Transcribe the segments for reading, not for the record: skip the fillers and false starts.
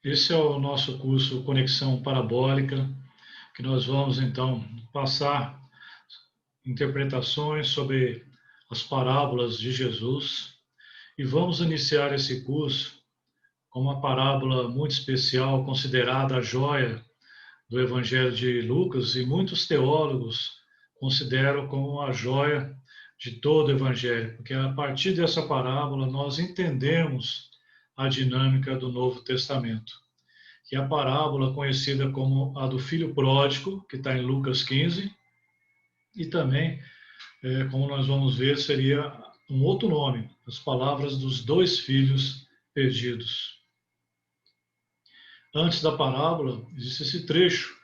Esse é o nosso curso Conexão Parabólica, que nós vamos então passar interpretações sobre as parábolas de Jesus e vamos iniciar esse curso com uma parábola muito especial, considerada a joia do Evangelho de Lucas, e muitos teólogos consideram como a joia de todo o Evangelho, porque a partir dessa parábola nós entendemos a dinâmica do Novo Testamento, que é a parábola conhecida como a do filho pródigo, que está em Lucas 15, e também, como nós vamos ver, seria um outro nome, as palavras dos dois filhos perdidos. Antes da parábola, existe esse trecho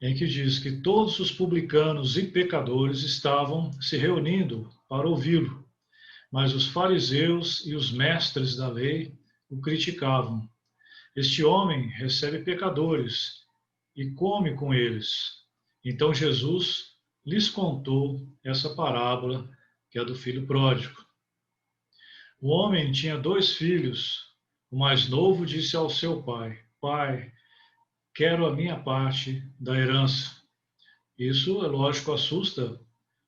em que diz que todos os publicanos e pecadores estavam se reunindo para ouvi-lo, mas os fariseus e os mestres da lei o criticavam. Este homem recebe pecadores e come com eles. Então Jesus lhes contou essa parábola, que é a do filho pródigo. O homem tinha dois filhos. O mais novo disse ao seu pai: Pai, quero a minha parte da herança. Isso, é lógico, assusta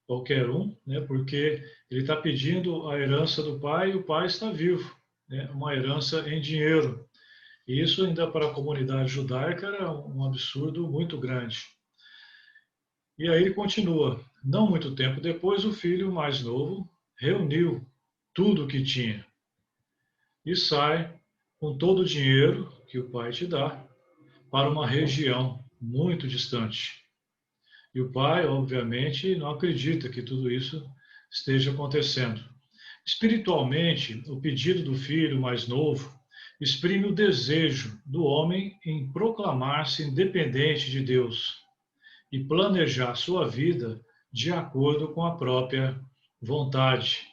qualquer um, né? Porque ele está pedindo a herança do pai e o pai está vivo, né? Uma herança em dinheiro. E isso ainda para a comunidade judaica era um absurdo muito grande. E aí ele continua. Não muito tempo depois, o filho mais novo reuniu tudo o que tinha e sai com todo o dinheiro que o pai te dá para uma região muito distante. E o pai, obviamente, não acredita que tudo isso esteja acontecendo. Espiritualmente, o pedido do filho mais novo exprime o desejo do homem em proclamar-se independente de Deus e planejar sua vida de acordo com a própria vontade.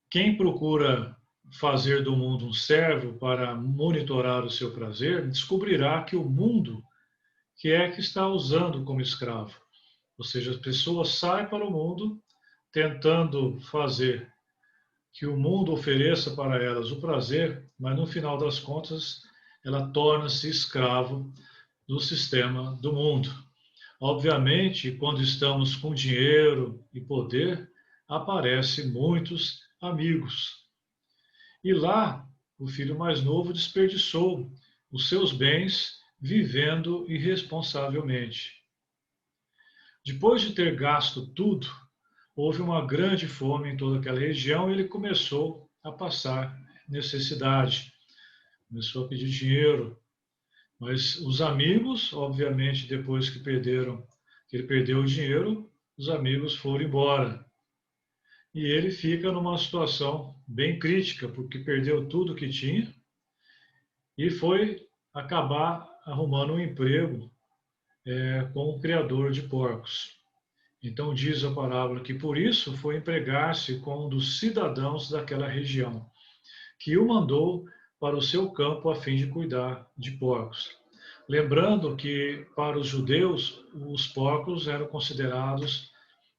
Quem procura fazer do mundo um servo para monitorar o seu prazer, descobrirá que o mundo que é que está usando como escravo. Ou seja, as pessoas saem para o mundo tentando fazer que o mundo ofereça para elas o prazer, mas no final das contas ela torna-se escravo do sistema do mundo. Obviamente, quando estamos com dinheiro e poder, aparecem muitos amigos. E lá, o filho mais novo desperdiçou os seus bens vivendo irresponsavelmente. Depois de ter gasto tudo, houve uma grande fome em toda aquela região e ele começou a passar necessidade, começou a pedir dinheiro. Mas os amigos, obviamente, depois que ele perdeu o dinheiro, os amigos foram embora. E ele fica numa situação bem crítica, porque perdeu tudo que tinha e foi acabar arrumando um emprego como criador de porcos. Então diz a parábola que por isso foi empregar-se com um dos cidadãos daquela região, que o mandou para o seu campo a fim de cuidar de porcos. Lembrando que para os judeus os porcos eram considerados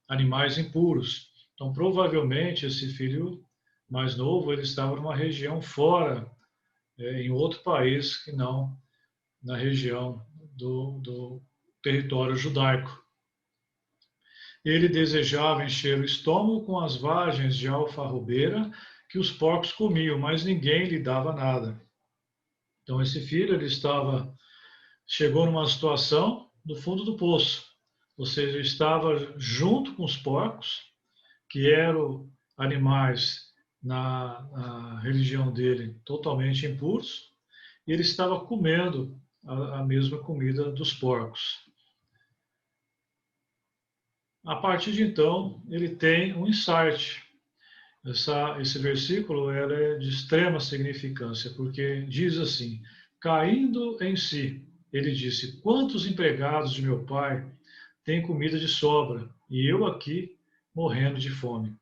animais impuros. Então provavelmente esse filho mais novo ele estava numa região fora, em outro país que não na região do território judaico. Ele desejava encher o estômago com as vagens de alfarrobeira que os porcos comiam, mas ninguém lhe dava nada. Então esse filho ele chegou numa situação do fundo do poço, ou seja, estava junto com os porcos, que eram animais na religião dele totalmente impuros, e ele estava comendo a mesma comida dos porcos. A partir de então, ele tem um insight. Esse versículo é de extrema significância, porque diz assim: caindo em si, ele disse: Quantos empregados de meu pai têm comida de sobra, e eu aqui morrendo de fome?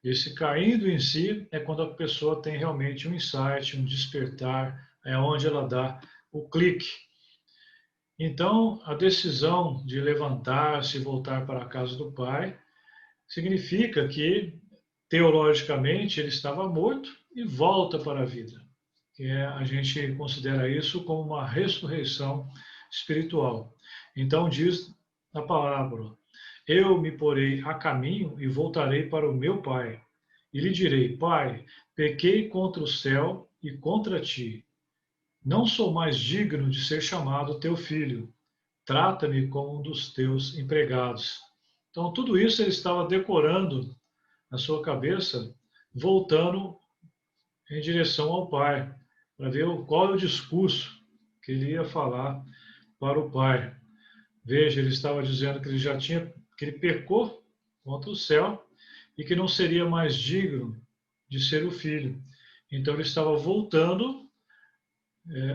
Esse caindo em si é quando a pessoa tem realmente um insight, um despertar, é onde ela dá o clique. Então, a decisão de levantar-se e voltar para a casa do pai significa que, teologicamente, ele estava morto e volta para a vida. que a gente considera isso como uma ressurreição espiritual. Então diz a palavra: eu me porei a caminho e voltarei para o meu pai. E lhe direi: Pai, pequei contra o céu e contra ti. Não sou mais digno de ser chamado teu filho. Trata-me como um dos teus empregados. Então, tudo isso ele estava decorando na sua cabeça, voltando em direção ao pai, para ver qual é o discurso que ele ia falar para o pai. Veja, ele estava dizendo que ele já tinha, que ele pecou contra o céu e que não seria mais digno de ser o filho. Então ele estava voltando,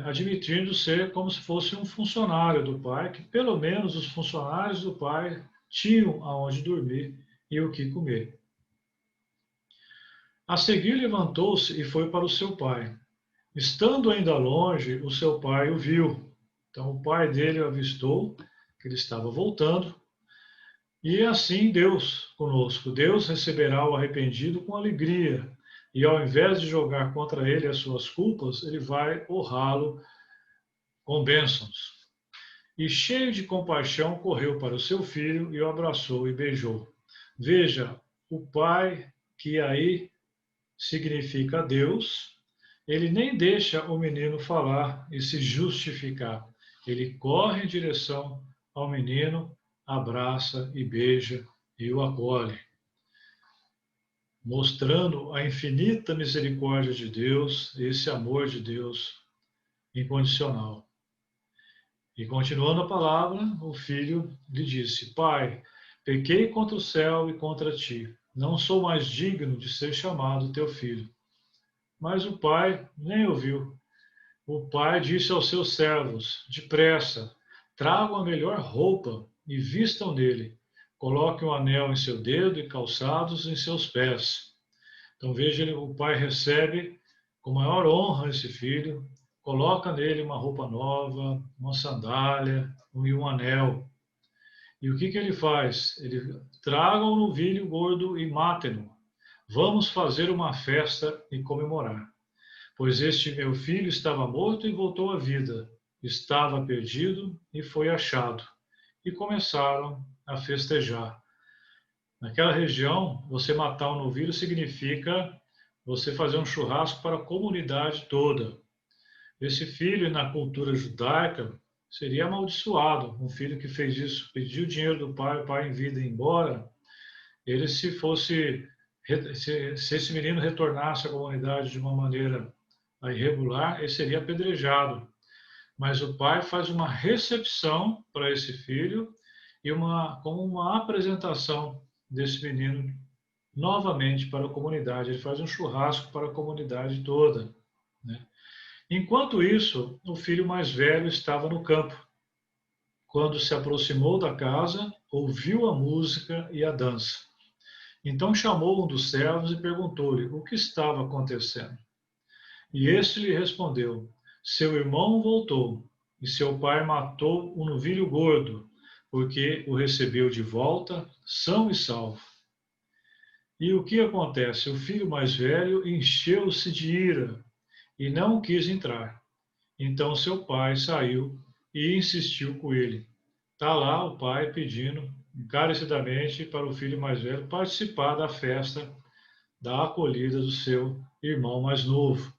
admitindo ser como se fosse um funcionário do pai, que pelo menos os funcionários do pai tinham aonde dormir e o que comer. A seguir levantou-se e foi para o seu pai. Estando ainda longe, o seu pai o viu. Então o pai dele o avistou, que ele estava voltando. E assim Deus conosco. Deus receberá o arrependido com alegria. E ao invés de jogar contra ele as suas culpas, ele vai honrá-lo com bênçãos. E cheio de compaixão, correu para o seu filho e o abraçou e beijou. Veja, o pai, que aí significa Deus, ele nem deixa o menino falar e se justificar. Ele corre em direção ao menino, abraça e beija e o acolhe, mostrando a infinita misericórdia de Deus, esse amor de Deus incondicional. E continuando a palavra, o filho lhe disse: Pai, pequei contra o céu e contra ti. Não sou mais digno de ser chamado teu filho. Mas o pai nem ouviu. O pai disse aos seus servos: Depressa, tragam a melhor roupa e vistam nele. Coloquem um anel em seu dedo e calçados em seus pés. Então veja, o pai recebe com maior honra esse filho, coloca nele uma roupa nova, uma sandália e um anel. E o que ele faz? Ele tragam um novilho gordo e matem-no. Vamos fazer uma festa e comemorar. Pois este meu filho estava morto e voltou à vida, estava perdido e foi achado. E começaram a festejar. Naquela região, você matar um novilho significa você fazer um churrasco para a comunidade toda. Esse filho, na cultura judaica, seria amaldiçoado. Um filho que fez isso, pediu dinheiro do pai, o pai em vida ir embora, ele se esse menino retornasse à comunidade de uma maneira irregular, ele seria apedrejado. Mas o pai faz uma recepção para esse filho e como uma apresentação desse menino novamente para a comunidade. Ele faz um churrasco para a comunidade toda, né? Enquanto isso, o filho mais velho estava no campo. Quando se aproximou da casa, ouviu a música e a dança. Então chamou um dos servos e perguntou-lhe o que estava acontecendo. E este lhe respondeu: Seu irmão voltou, e seu pai matou um novilho gordo, porque o recebeu de volta, são e salvo. E o que acontece? O filho mais velho encheu-se de ira e não quis entrar. Então seu pai saiu e insistiu com ele. Está lá o pai pedindo encarecidamente para o filho mais velho participar da festa da acolhida do seu irmão mais novo.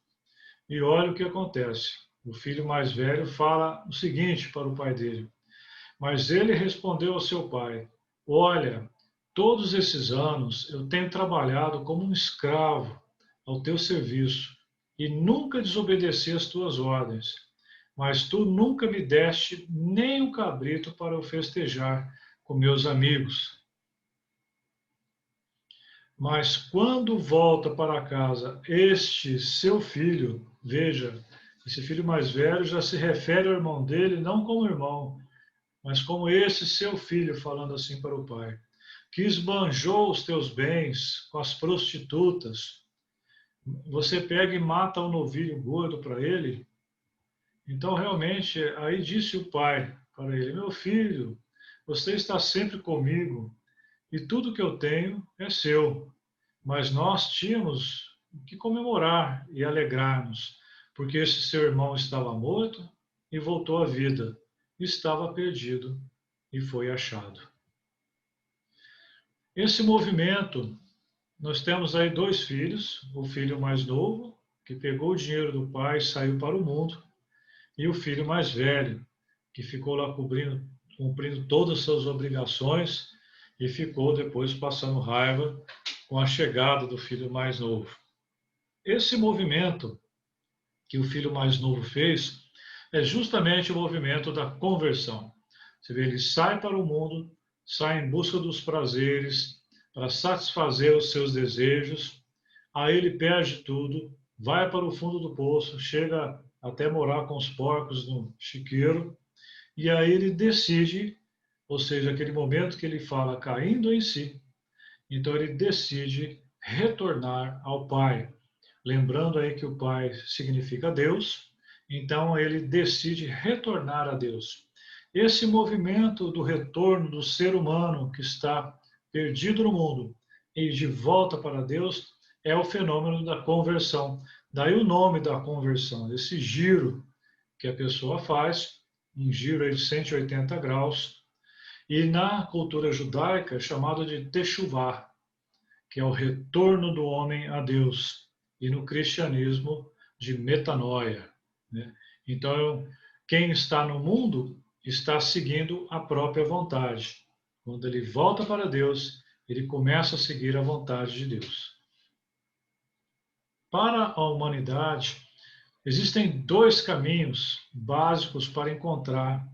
E olha o que acontece. O filho mais velho fala o seguinte para o pai dele: Mas ele respondeu ao seu pai: Olha, todos esses anos eu tenho trabalhado como um escravo ao teu serviço e nunca desobedeci às tuas ordens. Mas tu nunca me deste nem um cabrito para eu festejar com meus amigos. Mas quando volta para casa este seu filho, veja, esse filho mais velho já se refere ao irmão dele não como irmão, mas como esse seu filho, falando assim para o pai, que esbanjou os teus bens com as prostitutas. Você pega e mata um novilho gordo para ele. Então, realmente, aí disse o pai para ele: Meu filho, você está sempre comigo e tudo que eu tenho é seu. Mas nós tínhamos que comemorar e alegrarmos, porque esse seu irmão estava morto e voltou à vida, estava perdido e foi achado. Esse movimento, nós temos aí dois filhos, o filho mais novo, que pegou o dinheiro do pai e saiu para o mundo, e o filho mais velho, que ficou lá cumprindo todas as suas obrigações e ficou depois passando raiva com a chegada do filho mais novo. Esse movimento que o filho mais novo fez é justamente o movimento da conversão. Você vê, ele sai para o mundo, sai em busca dos prazeres, para satisfazer os seus desejos, aí ele perde tudo, vai para o fundo do poço, chega até morar com os porcos no chiqueiro, e aí ele decide, ou seja, aquele momento que ele fala caindo em si, então ele decide retornar ao Pai. Lembrando aí que o Pai significa Deus, então ele decide retornar a Deus. Esse movimento do retorno do ser humano que está perdido no mundo e de volta para Deus é o fenômeno da conversão. Daí o nome da conversão, esse giro que a pessoa faz, um giro de 180 graus, e na cultura judaica é chamado de Teshuvah, que é o retorno do homem a Deus, e no cristianismo de metanoia, né? Então, quem está no mundo está seguindo a própria vontade. Quando ele volta para Deus, ele começa a seguir a vontade de Deus. Para a humanidade, existem dois caminhos básicos para encontrar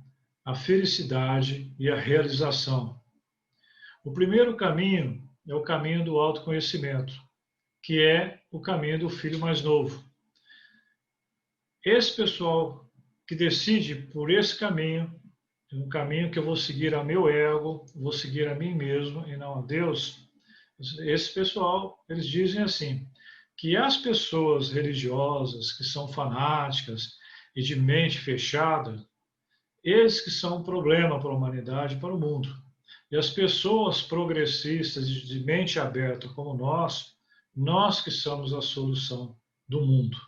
a felicidade e a realização. O primeiro caminho é o caminho do autoconhecimento, que é o caminho do filho mais novo. Esse pessoal que decide por esse caminho, um caminho que eu vou seguir a meu ego, vou seguir a mim mesmo e não a Deus, esse pessoal, eles dizem assim, que as pessoas religiosas, que são fanáticas e de mente fechada, eles que são um problema para a humanidade e para o mundo. E as pessoas progressistas de mente aberta como nós que somos a solução do mundo.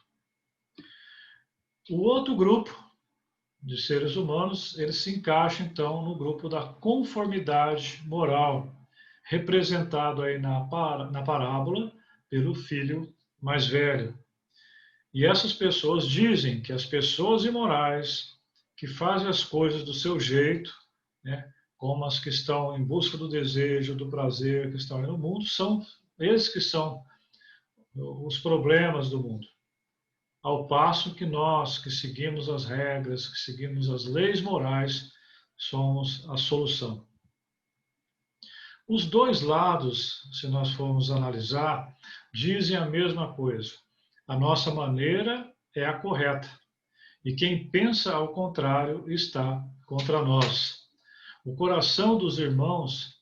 O outro grupo de seres humanos, ele se encaixa então no grupo da conformidade moral, representado aí na parábola pelo filho mais velho. E essas pessoas dizem que as pessoas imorais, que fazem as coisas do seu jeito, né, como as que estão em busca do desejo, do prazer, que estão aí no mundo, são eles que são os problemas do mundo. Ao passo que nós, que seguimos as regras, que seguimos as leis morais, somos a solução. Os dois lados, se nós formos analisar, dizem a mesma coisa. A nossa maneira é a correta. E quem pensa ao contrário está contra nós. O coração dos irmãos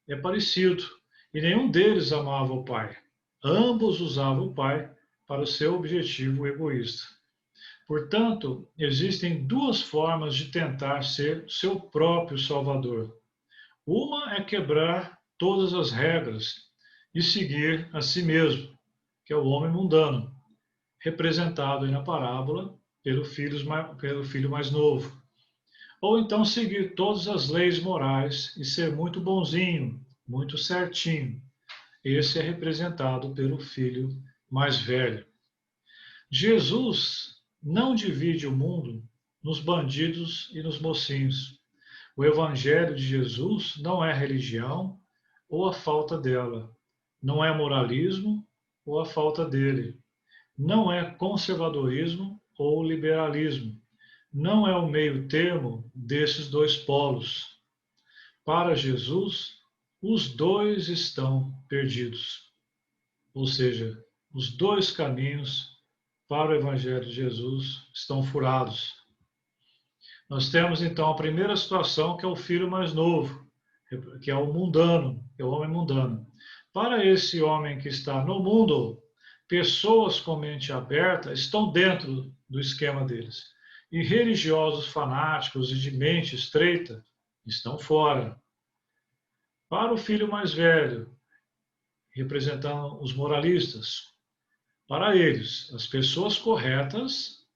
é parecido, e nenhum deles amava o Pai. Ambos usavam o Pai para o seu objetivo egoísta. Portanto, existem duas formas de tentar ser seu próprio Salvador. Uma é quebrar todas as regras e seguir a si mesmo, que é o homem mundano, representado aí na parábola pelo filho mais novo. Ou então seguir todas as leis morais e ser muito bonzinho, muito certinho. Esse é representado pelo filho mais velho. Jesus não divide o mundo nos bandidos e nos mocinhos. O evangelho de Jesus não é religião ou a falta dela. Não é moralismo ou a falta dele. Não é conservadorismo ou liberalismo. Não é o meio termo desses dois polos. Para Jesus, os dois estão perdidos. Ou seja, os dois caminhos para o Evangelho de Jesus estão furados. Nós temos então a primeira situação, que é o filho mais novo, que é o mundano, que é o homem mundano. Para esse homem que está no mundo, pessoas com mente aberta estão dentro do esquema deles. E religiosos fanáticos e de mente estreita estão fora. Para o filho mais velho, representando os moralistas, Para eles, as pessoas corretas,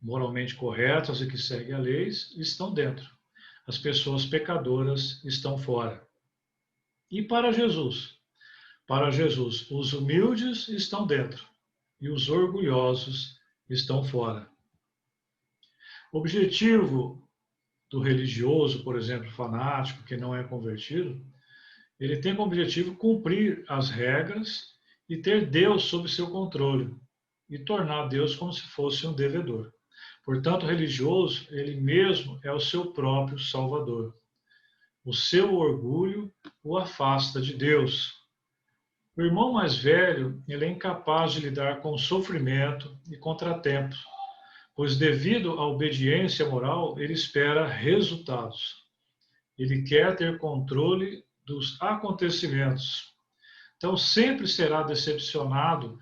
moralmente corretas e que seguem a lei, estão dentro. As pessoas pecadoras estão fora. E para Jesus? Para Jesus, os humildes estão dentro e os orgulhosos estão fora. O objetivo do religioso, por exemplo, fanático, que não é convertido, ele tem como objetivo cumprir as regras e ter Deus sob seu controle e tornar Deus como se fosse um devedor. Portanto, o religioso, ele mesmo é o seu próprio salvador. O seu orgulho o afasta de Deus. O irmão mais velho, ele é incapaz de lidar com o sofrimento e contratempos, pois devido à obediência moral, ele espera resultados. Ele quer ter controle dos acontecimentos. Então, sempre será decepcionado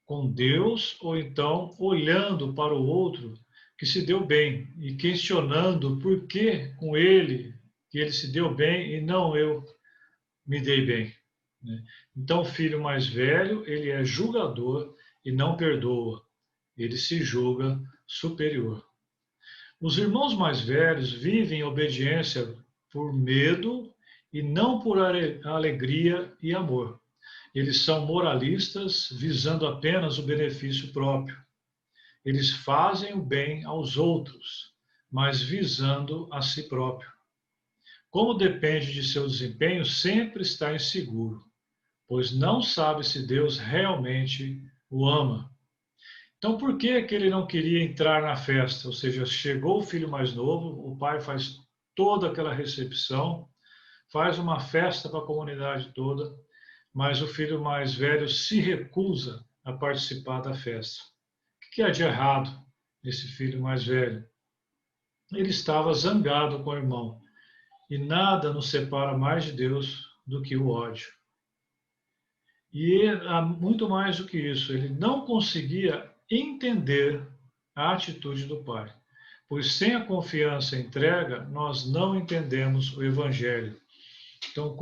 com Deus ou então olhando para o outro que se deu bem e questionando por que com ele que ele se deu bem e não eu me dei bem. Então, o filho mais velho, ele é julgador e não perdoa. Ele se julga superior. Os irmãos mais velhos vivem em obediência por medo e não por alegria e amor. Eles são moralistas, visando apenas o benefício próprio. Eles fazem o bem aos outros, mas visando a si próprio. Como depende de seu desempenho, sempre está inseguro, pois não sabe se Deus realmente o ama. Então, por que que ele não queria entrar na festa? Ou seja, chegou o filho mais novo, o pai faz toda aquela recepção, faz uma festa para a comunidade toda, mas o filho mais velho se recusa a participar da festa. O que há de errado nesse filho mais velho? Ele estava zangado com o irmão, e nada nos separa mais de Deus do que o ódio. E há muito mais do que isso, ele não conseguia entender a atitude do pai, pois sem a confiança e entrega, nós não entendemos o evangelho. Então,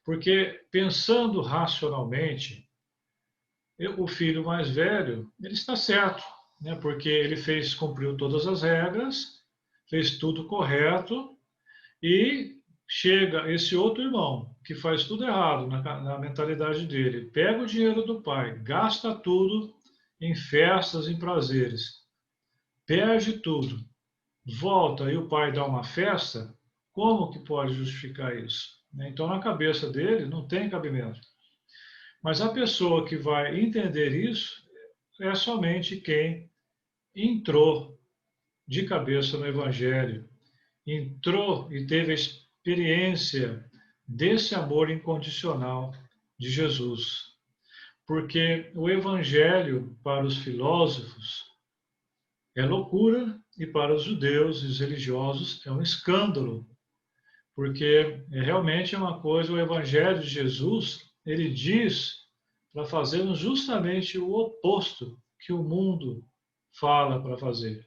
porque pensando racionalmente, o filho mais velho, ele está certo, né? Porque ele cumpriu todas as regras, fez tudo correto, e chega esse outro irmão, que faz tudo errado na mentalidade dele, pega o dinheiro do pai, gasta tudo em festas, em prazeres, perde tudo, volta e o pai dá uma festa, como que pode justificar isso? Então, na cabeça dele, não tem cabimento. Mas a pessoa que vai entender isso é somente quem entrou de cabeça no Evangelho, entrou e teve a experiência desse amor incondicional de Jesus. Porque o Evangelho, para os filósofos, é loucura, e para os judeus e os religiosos é um escândalo, porque realmente é uma coisa, o Evangelho de Jesus, ele diz para fazermos justamente o oposto que o mundo fala para fazer.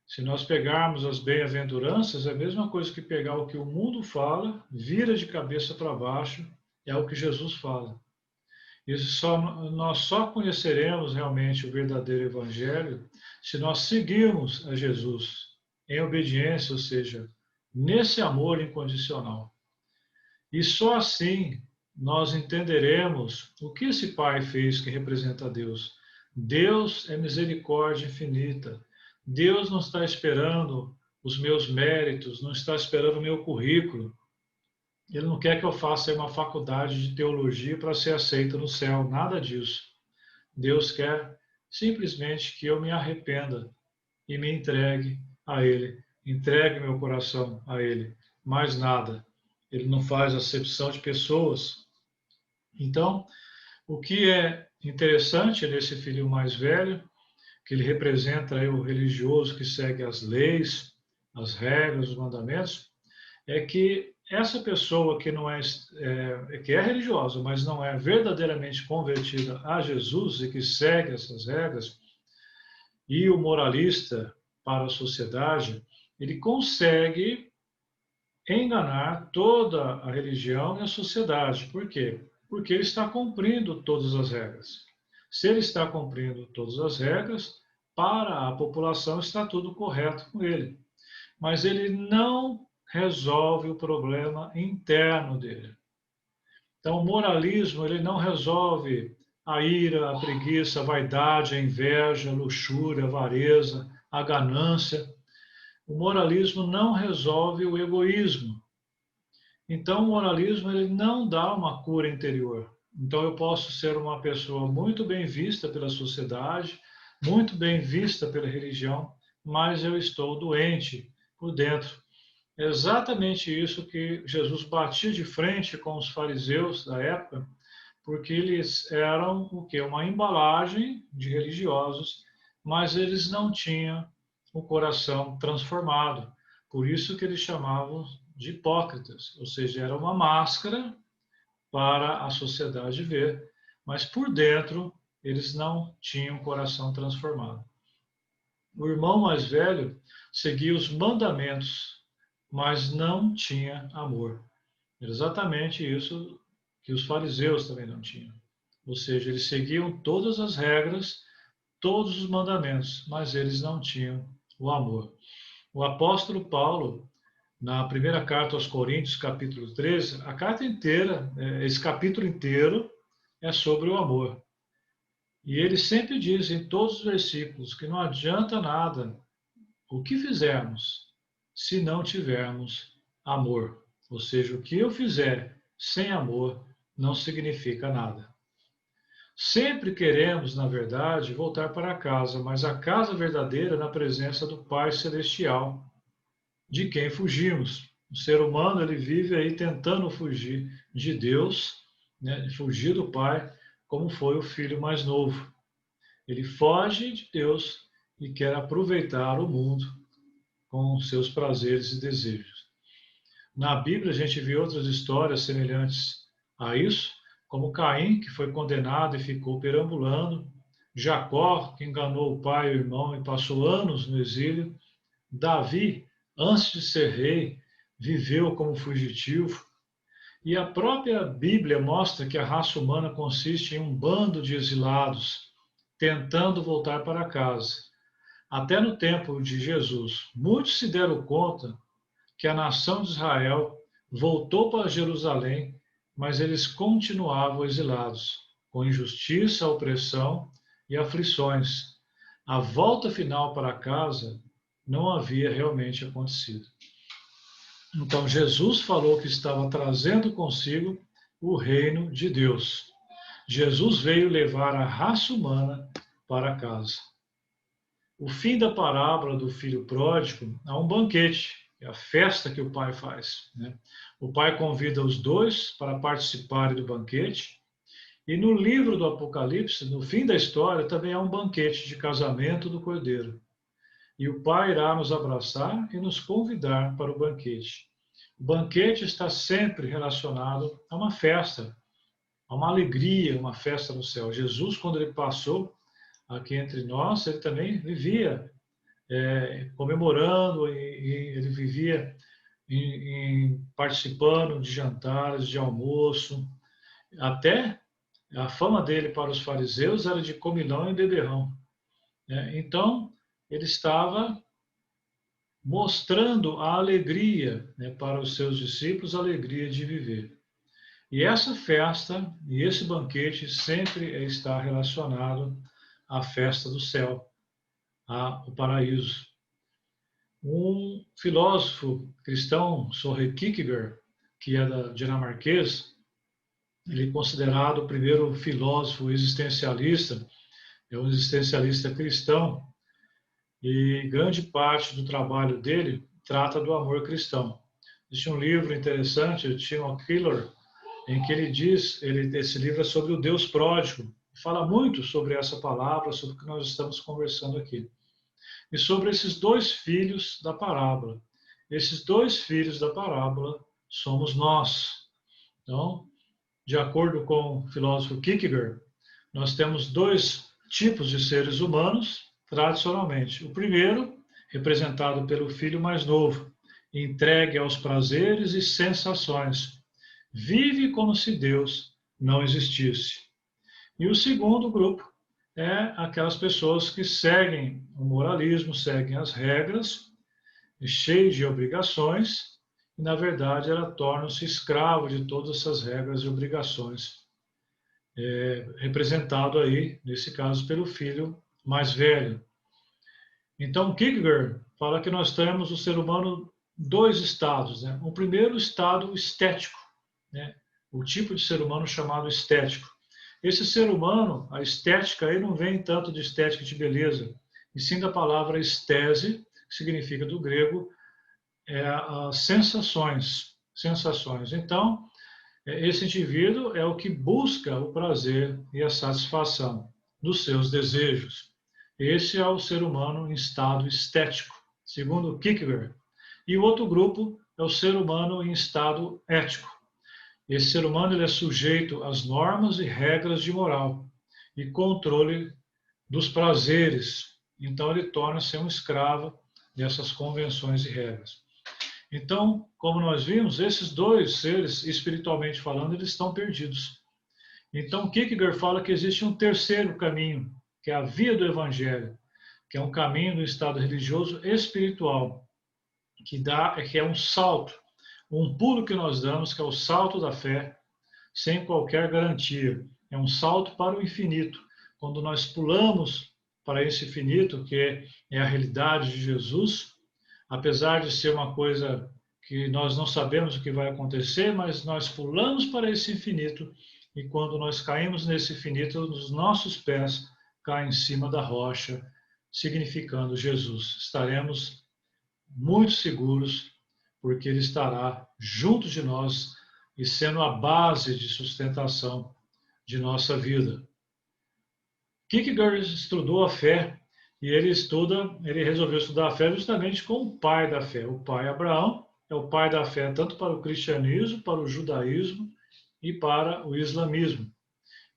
Se nós pegarmos as bem-aventuranças, é a mesma coisa que pegar o que o mundo fala, vira de cabeça para baixo, é o que Jesus fala. Nós só conheceremos realmente o verdadeiro Evangelho se nós seguirmos a Jesus em obediência, ou seja, nesse amor incondicional. E só assim nós entenderemos o que esse Pai fez que representa a Deus. Deus é misericórdia infinita. Deus não está esperando os meus méritos, não está esperando o meu currículo. Ele não quer que eu faça uma faculdade de teologia para ser aceito no céu, nada disso. Deus quer simplesmente que eu me arrependa e me entregue a Ele, entregue meu coração a Ele, mais nada. Ele não faz acepção de pessoas. Então, o que é interessante nesse filho mais velho, que ele representa aí o religioso que segue as leis, as regras, os mandamentos, é que essa pessoa que não que é religiosa, mas não é verdadeiramente convertida a Jesus e que segue essas regras, e o moralista para a sociedade, ele consegue enganar toda a religião e a sociedade. Por quê? porque ele está cumprindo todas as regras. Se ele está cumprindo todas as regras, para a população está tudo correto com ele. Mas ele não resolve o problema interno dele. Então, o moralismo, ele não resolve a ira, a preguiça, a vaidade, a inveja, a luxúria, a avareza, a ganância. O moralismo não resolve o egoísmo. Então, o moralismo, ele não dá uma cura interior. Então, eu posso ser uma pessoa muito bem vista pela sociedade, muito bem vista pela religião, mas eu estou doente por dentro. É exatamente isso que Jesus batia de frente com os fariseus da época, porque eles eram o quê? Uma embalagem de religiosos, mas eles não tinham o coração transformado. Por isso que eles chamavam de hipócritas, ou seja, era uma máscara para a sociedade ver, mas por dentro eles não tinham o coração transformado. O irmão mais velho seguia os mandamentos, mas não tinha amor. Era exatamente isso que os fariseus também não tinham. Ou seja, eles seguiam todas as regras, todos os mandamentos, mas eles não tinham o amor. O apóstolo Paulo, na primeira carta aos Coríntios, capítulo 13, a carta inteira, esse capítulo inteiro é sobre o amor. E ele sempre diz em todos os versículos que não adianta nada o que fizermos se não tivermos amor. Ou seja, o que eu fizer sem amor não significa nada. Sempre queremos, na verdade, voltar para casa, mas a casa verdadeira é na presença do Pai Celestial, de quem fugimos. O ser humano, ele vive aí tentando fugir de Deus, né, fugir do Pai, como foi o filho mais novo. Ele foge de Deus e quer aproveitar o mundo com seus prazeres e desejos. Na Bíblia, a gente vê outras histórias semelhantes a isso, como Caim, que foi condenado e ficou perambulando, Jacó, que enganou o pai e o irmão e passou anos no exílio, Davi, antes de ser rei, viveu como fugitivo, e a própria Bíblia mostra que a raça humana consiste em um bando de exilados tentando voltar para casa. Até no tempo de Jesus, muitos se deram conta que a nação de Israel voltou para Jerusalém, mas eles continuavam exilados, com injustiça, opressão e aflições. A volta final para casa não havia realmente acontecido. Então, Jesus falou que estava trazendo consigo o reino de Deus. Jesus veio levar a raça humana para casa. O fim da parábola do filho pródigo é um banquete, é a festa que o pai faz, né? O pai convida os dois para participarem do banquete, e no livro do Apocalipse, no fim da história, também há um banquete de casamento do Cordeiro. E o pai irá nos abraçar e nos convidar para o banquete. O banquete está sempre relacionado a uma festa, a uma alegria, uma festa no céu. Jesus, quando ele passou aqui entre nós, ele também vivia comemorando e ele vivia participando de jantares, de almoço. Até a fama dele para os fariseus era de comilão e beberrão. Então, ele estava mostrando a alegria, né, para os seus discípulos, a alegria de viver. E essa festa e esse banquete sempre está relacionado à festa do céu, ao paraíso. Um filósofo cristão, Søren Kierkegaard, que é dinamarquês, ele é considerado o primeiro filósofo existencialista, é um existencialista cristão, e grande parte do trabalho dele trata do amor cristão. Existe um livro interessante, o Timothy Keller, em que ele diz, esse livro é sobre o Deus pródigo, fala muito sobre essa palavra, sobre o que nós estamos conversando aqui. E sobre esses dois filhos da parábola. Esses dois filhos da parábola somos nós. Então, de acordo com o filósofo Kierkegaard, nós temos dois tipos de seres humanos, tradicionalmente. O primeiro, representado pelo filho mais novo, entregue aos prazeres e sensações. Vive como se Deus não existisse. E o segundo grupo é aquelas pessoas que seguem o moralismo, seguem as regras, cheios de obrigações, e na verdade ela torna-se escravo de todas essas regras e obrigações, representado aí, nesse caso, pelo filho mais velho. Então, Kierkegaard fala que nós temos o ser humano dois estados, né? O primeiro estado estético, né? O tipo de ser humano chamado estético. Esse ser humano, a estética aí não vem tanto de estética de beleza, e sim da palavra estese, que significa do grego as sensações. Então, esse indivíduo é o que busca o prazer e a satisfação dos seus desejos. Esse é o ser humano em estado estético, segundo Kierkegaard. E o outro grupo é o ser humano em estado ético. Esse ser humano ele é sujeito às normas e regras de moral e controle dos prazeres. Então, ele torna-se um escravo dessas convenções e regras. Então, como nós vimos, esses dois seres, espiritualmente falando, eles estão perdidos. Então, Kierkegaard fala que existe um terceiro caminho, que é a via do Evangelho, que é um caminho do estado religioso espiritual, que é um salto, um pulo que nós damos, que é o salto da fé, sem qualquer garantia. É um salto para o infinito. Quando nós pulamos para esse infinito, que é a realidade de Jesus, apesar de ser uma coisa que nós não sabemos o que vai acontecer, mas nós pulamos para esse infinito, e quando nós caímos nesse infinito, os nossos pés caem em cima da rocha, significando Jesus. Estaremos muito seguros, porque Ele estará junto de nós e sendo a base de sustentação de nossa vida. Kierkegaard estudou a fé e ele resolveu estudar a fé justamente com o pai da fé. O pai Abraão é o pai da fé tanto para o cristianismo, para o judaísmo e para o islamismo.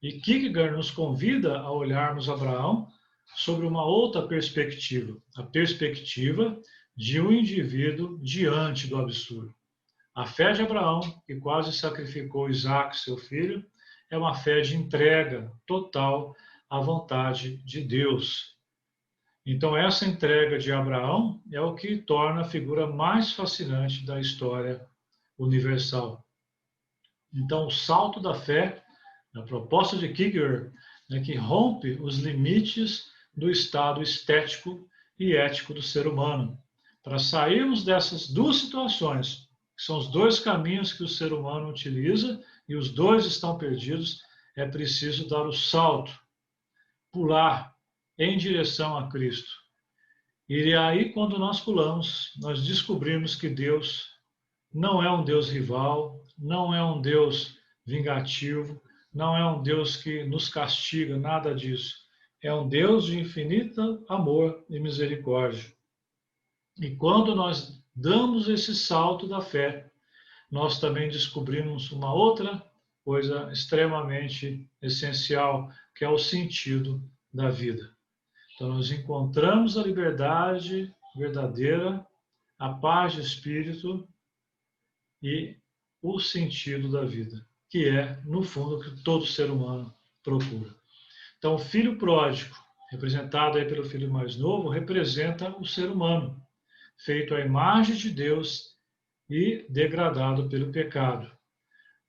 E Kierkegaard nos convida a olharmos Abraão sobre uma outra perspectiva, a perspectiva de um indivíduo diante do absurdo. A fé de Abraão, que quase sacrificou Isaac, seu filho, é uma fé de entrega total à vontade de Deus. Então, essa entrega de Abraão é o que torna a figura mais fascinante da história universal. Então, o salto da fé, a proposta de Kierkegaard, é que rompe os limites do estado estético e ético do ser humano. Para sairmos dessas duas situações, que são os dois caminhos que o ser humano utiliza, e os dois estão perdidos, é preciso dar o salto, pular em direção a Cristo. E aí, quando nós pulamos, nós descobrimos que Deus não é um Deus rival, não é um Deus vingativo, não é um Deus que nos castiga, nada disso. É um Deus de infinito amor e misericórdia. E quando nós damos esse salto da fé, nós também descobrimos uma outra coisa extremamente essencial, que é o sentido da vida. Então, nós encontramos a liberdade verdadeira, a paz de espírito e o sentido da vida, que é, no fundo, o que todo ser humano procura. Então, o filho pródigo, representado aí pelo filho mais novo, representa o ser humano, feito à imagem de Deus e degradado pelo pecado.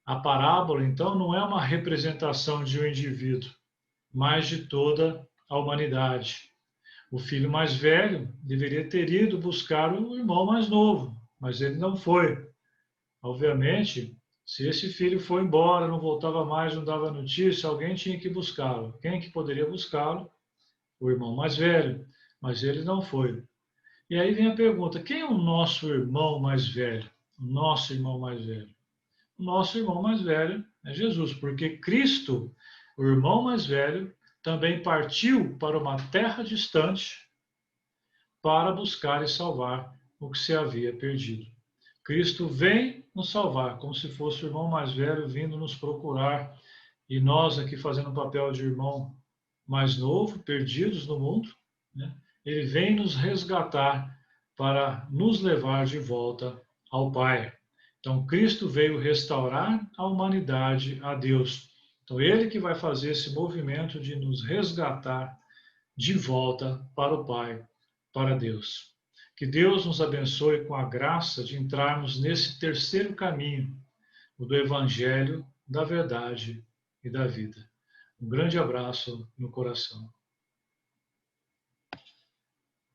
A parábola, então, não é uma representação de um indivíduo, mas de toda a humanidade. O filho mais velho deveria ter ido buscar o irmão mais novo, mas ele não foi. Obviamente, se esse filho foi embora, não voltava mais, não dava notícia, alguém tinha que buscá-lo. Quem que poderia buscá-lo? O irmão mais velho, mas ele não foi. E aí vem a pergunta: quem é o nosso irmão mais velho? O nosso irmão mais velho. O nosso irmão mais velho é Jesus, porque Cristo, o irmão mais velho, também partiu para uma terra distante para buscar e salvar o que se havia perdido. Cristo vem nos salvar, como se fosse o irmão mais velho vindo nos procurar, e nós aqui fazendo o papel de irmão mais novo, perdidos no mundo, né? Ele vem nos resgatar para nos levar de volta ao Pai. Então, Cristo veio restaurar a humanidade a Deus. Então, Ele que vai fazer esse movimento de nos resgatar de volta para o Pai, para Deus. Que Deus nos abençoe com a graça de entrarmos nesse terceiro caminho, o do Evangelho, da verdade e da vida. Um grande abraço no coração.